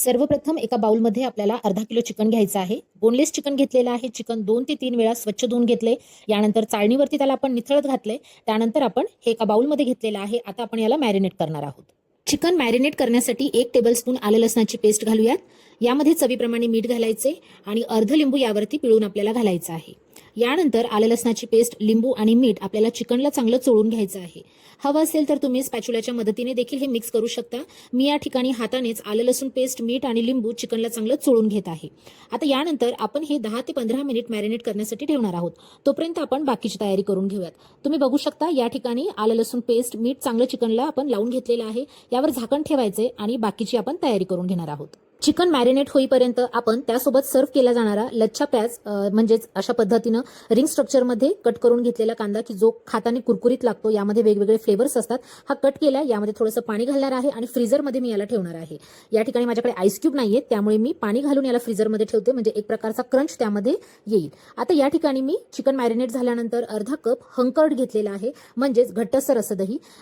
सर्वप्रथम एका बाउलमध्ये आपल्याला अर्धा किलो चिकन घ्यायचं आहे. बोनलेस चिकन घेतलेलं आहे. चिकन 2 ते 3 वेळा स्वच्छ धुवून घेतले. यानंतर चाळणीवरती त्याला आपण निथळत घातले. त्यानंतर आपण हे एका बाउलमध्ये घेतलेलं आहे. आता आपण याला मॅरिनेट करणार आहोत. चिकन मॅरिनेट करण्यासाठी 1 टेबलस्पून आलं लसणाची पेस्ट घालूयात. यामध्ये चवीप्रमाणे मीठ घालायचे आणि अर्ध लिंबू यावरती पिळून आपल्याला घालायचं आहे. यानंतर आलं लसणाची पेस्ट, लिंबू आणि मीठ आपल्याला चिकनला चांगलं चोळून घ्यायचं आहे. हवं असेल तर तुम्ही स्पॅच्युलाच्या मदतीने देखील हे मिक्स करू शकता. मी या ठिकाणी हातानेच आलं लसूण पेस्ट, मीठ आणि लिंबू चिकनला चांगलं चोळून घेत आहे. आता यानंतर आपण हे 10 ते 15 मिनिट मॅरिनेट करण्यासाठी ठेवणार आहोत. तोपर्यंत आपण बाकीची तयारी करून घेऊयात. तुम्ही बघू शकता या ठिकाणी आलं लसूण पेस्ट, मीठ चांगलं चिकनला आपण लावून घेतलेलं आहे. यावर झाकण ठेवायचे आणि बाकीची आपण तयारी करून घेणार आहोत. चिकन मॅरिनेट होईपर्यंत आपण त्यासोबत सर्व केला जाणारा लच्छा प्याज म्हणजेच अशा पद्धतीनं रिंग स्ट्रक्चरमध्ये कट करून घेतलेला कांदा की जो खाताना कुरकुरीत लागतो. यामध्ये वेगवेगळे फ्लेवर्स असतात. हा कट केला. यामध्ये थोडंसं पाणी घालणार आहे आणि फ्रीजरमध्ये मी याला ठेवणार आहे. या ठिकाणी माझ्याकडे आईस क्यूब नाहीये, त्यामुळे मी पाणी घालून याला फ्रीजरमध्ये ठेवते, म्हणजे एक प्रकारचा क्रंच त्यामध्ये येईल. आता या ठिकाणी मी चिकन मॅरिनेट झाल्यानंतर अर्धा कप हंकर्ड घेतलेला आहे, म्हणजेच घट्टसर असं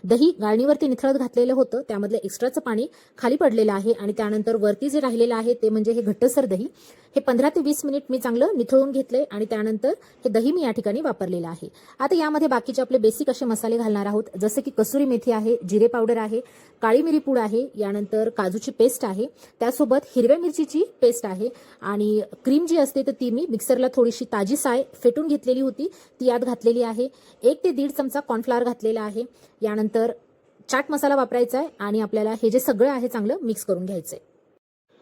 दही गाळणीवरती निथळत घातलेलं होतं. त्यामधलं एक्स्ट्राचं पाणी खाली पडलेलं आहे आणि त्यानंतर वरती जे राहिलेलं आहे ते म्हणजे हे घट्टसर दही. हे 15 ते 20 मिनिट मी चांगलं निथळून घेतलंय आणि त्यानंतर हे दही मी या ठिकाणी वापरलेलं आहे. आता यामध्ये बाकीचे आपले बेसिक असे मसाले घालणार आहोत, जसे की कसुरी मेथी आहे, जिरे पावडर आहे, काळी मिरी पूड आहे, यानंतर काजूची पेस्ट आहे, त्यासोबत हिरव्या मिरचीची पेस्ट आहे आणि क्रीम जी असते तर ती मी मिक्सरला थोडीशी ताजी साय फेटून घेतलेली होती, ती यात घातलेली आहे. 1 ते 1.5 चमचा कॉर्नफ्लॉवर घातलेला आहे. यानंतर चाट मसाला वापरायचा आहे आणि आपल्याला हे जे सगळं आहे चांगलं मिक्स करून घ्यायचंय.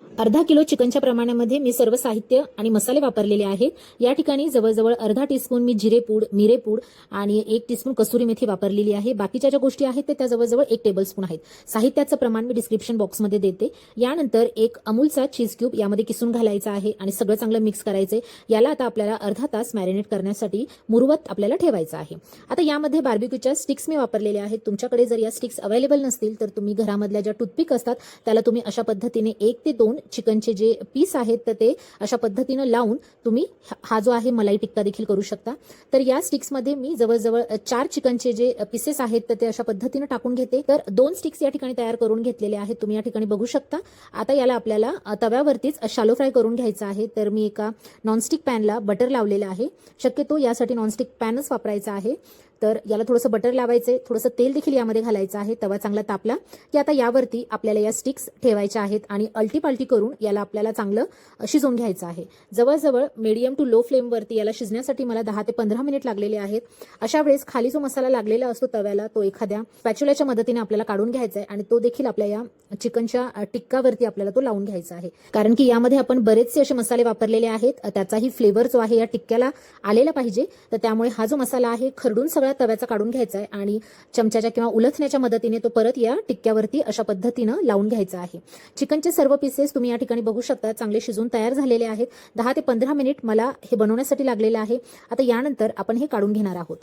अर्धा किलो चिकनच्या प्रमाणामध्ये मी सर्व साहित्य आणि मसाले वापरलेले आहेत. या ठिकाणी जवळजवळ अर्धा टीस्पून मी जिरेपूड, मिरेपूड आणि 1 टीस्पून कसुरी मेथी वापरलेली आहे. बाकीच्या ज्या गोष्टी आहेत ते त्या जवळजवळ 1 टेबलस्पून आहेत. साहित्याचं प्रमाण मी डिस्क्रिप्शन बॉक्समध्ये देते. यानंतर एक अमूलचा चीज क्यूब यामध्ये किसून घालायचा आहे आणि सगळं चांगलं मिक्स करायचंय. याला आता आपल्याला अर्धा तास मॅरिनेट करण्यासाठी मुरवत आपल्याला ठेवायचं आहे. आता यामध्ये बार्बिक्यूच्या स्टिक्स मी वापरलेल्या आहेत. तुमच्याकडे जर या स्टिक्स अवेलेबल नसतील तर तुम्ही घरामधल्या ज्या टूथपिक असतात त्याला तुम्ही अशा पद्धतीने 1 ते 2 चिकनचे जे पीस आहेत तर ते अशा पद्धतीनं लावून तुम्ही हा जो आहे मलाई टिक्का देखील करू शकता. तर या स्टिक्समध्ये मी जवळजवळ 4 चिकनचे जे पीसेस आहेत तर ते अशा पद्धतीनं टाकून घेते. तर 2 स्टिक्स या ठिकाणी तयार करून घेतलेले आहेत, तुम्ही या ठिकाणी बघू शकता. आता याला आपल्याला तव्यावरतीच शालो फ्राय करून घ्यायचं आहे. तर मी एका नॉनस्टिक पॅनला बटर लावलेलं आहे. शक्यतो यासाठी नॉनस्टिक पॅनच वापरायचा आहे. तर याला थोडंसं बटर लावायचंय, थोडंसं तेल देखील यामध्ये घालायचं आहे. तवा चांगला तापला की आता यावरती आपल्याला या स्टिक्स ठेवायच्या आहेत आणि अल्टी करून याला आपल्याला चांगलं शिजवून घ्यायचं आहे. जवळजवळ मीडियम टू लो फ्लेमवरती याला शिजण्यासाठी मला 10 ते 15 मिनिट लागलेले आहेत. अशा वेळेस खाली जो मसाला लागलेला असतो तव्याला तो एखाद्या स्पॅच्युलाच्या मदतीने आपल्याला काढून घ्यायचा आहे आणि तो देखील आपल्या या चिकनच्या टिक्कावरती आपल्याला तो लावून घ्यायचा आहे. कारण की यामध्ये आपण बरेचसे असे मसाले वापरलेले आहेत, त्याचाही फ्लेवर जो आहे या टिक्क्याला आलेला पाहिजे. तर त्यामुळे हा जो मसाला आहे खरडून सगळा तव्याचा काढून घ्यायचा आहे आणि चमच्याच्या किंवा उलथण्याच्या मदतीने तो परत या टिक्क्यावरती अशा पद्धतीनं लावून घ्यायचा आहे. चिकनचे सर्व पीसेस तुम्ही या ठिकाणी बघू शकता चांगले शिजून तयार झालेले आहेत. 10 ते 15 मिनिट मला हे बनवण्यासाठी लागलेलं आहे. आता यानंतर आपण हे काढून घेणार आहोत.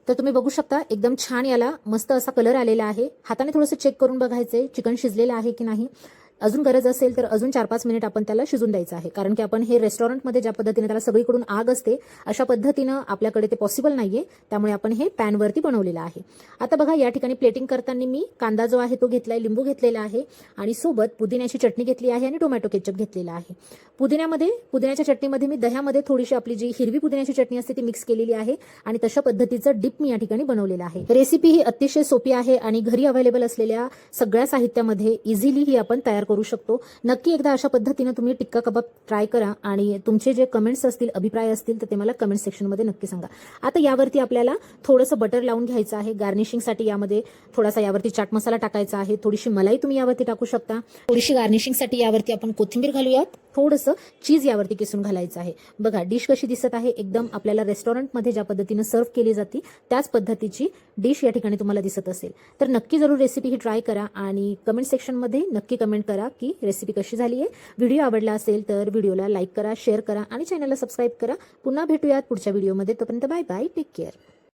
तर तुम्ही बघू शकता एकदम छान याला मस्त असा कलर आलेला आहे. हाताने थोडंसं चेक करून बघायचंय चिकन शिजलेलं आहे की नाही. अजून गरज असेल तर अजून 4-5 मिनिट आपण त्याला शिजून द्यायचं आहे. कारण की आपण हे रेस्टॉरंटमध्ये ज्या पद्धतीने त्याला सगळीकडून आग असते अशा पद्धतीनं आपल्याकडे ते पॉसिबल नाहीये, त्यामुळे आपण हे पॅनवरती बनवलेलं आहे. आता बघा या ठिकाणी प्लेटिंग करताना मी कांदा जो आहे तो घेतलाय, लिंबू घेतलेला आहे आणि सोबत पुदिन्याची चटणी घेतली आहे आणि टोमॅटो केचप घेतलेला आहे. पुदिन्याच्या चटणीमध्ये मी दह्यामध्ये थोडीशी आपली जी हिरवी पुदिन्याची चटणी असते ती मिक्स केलेली आहे आणि तशा पद्धतीचं डिप मी या ठिकाणी बनवलेलं आहे. रेसिपी ही अतिशय सोपी आहे आणि घरी अवेलेबल असलेल्या सगळ्या साहित्यामध्ये इझिली ही आपण तयार करू शकतो. नक्की एकदा अशा पद्धतीने तुम्ही टिक्का कबाब ट्राय करा आणि तुमचे जे कमेंट्स असतील, अभिप्राय असतील तर ते मला कमेंट सेक्शनमध्ये नक्की सांगा. आता यावरती आपल्याला थोडंसं बटर लावून घ्यायचं आहे. गार्निशिंगसाठी यामध्ये थोडासा यावरती चाट मसाला टाकायचा आहे. थोडीशी मलाई तुम्ही यावरती टाकू शकता. थोडीशी गार्निशिंगसाठी यावरती आपण कोथिंबीर घालूयात. थोडंसं चीज यावरती किसून घालायचं आहे. बघा डिश कशी दिसत आहे, एकदम आपल्याला रेस्टॉरंटमध्ये ज्या पद्धतीनं सर्व केली जाते त्याच पद्धतीची डिश या ठिकाणी तुम्हाला दिसत असेल. तर नक्की जरूर रेसिपी ही ट्राय करा आणि कमेंट सेक्शनमध्ये नक्की कमेंट करा की रेसिपी कशी झाली आहे. व्हिडिओ आवडला असेल तर व्हिडिओला लाईक करा, शेअर करा आणि चॅनलला सबस्क्राईब करा. पुन्हा भेटूयात पुढच्या व्हिडिओमध्ये. तोपर्यंत बाय बाय, टेक केअर.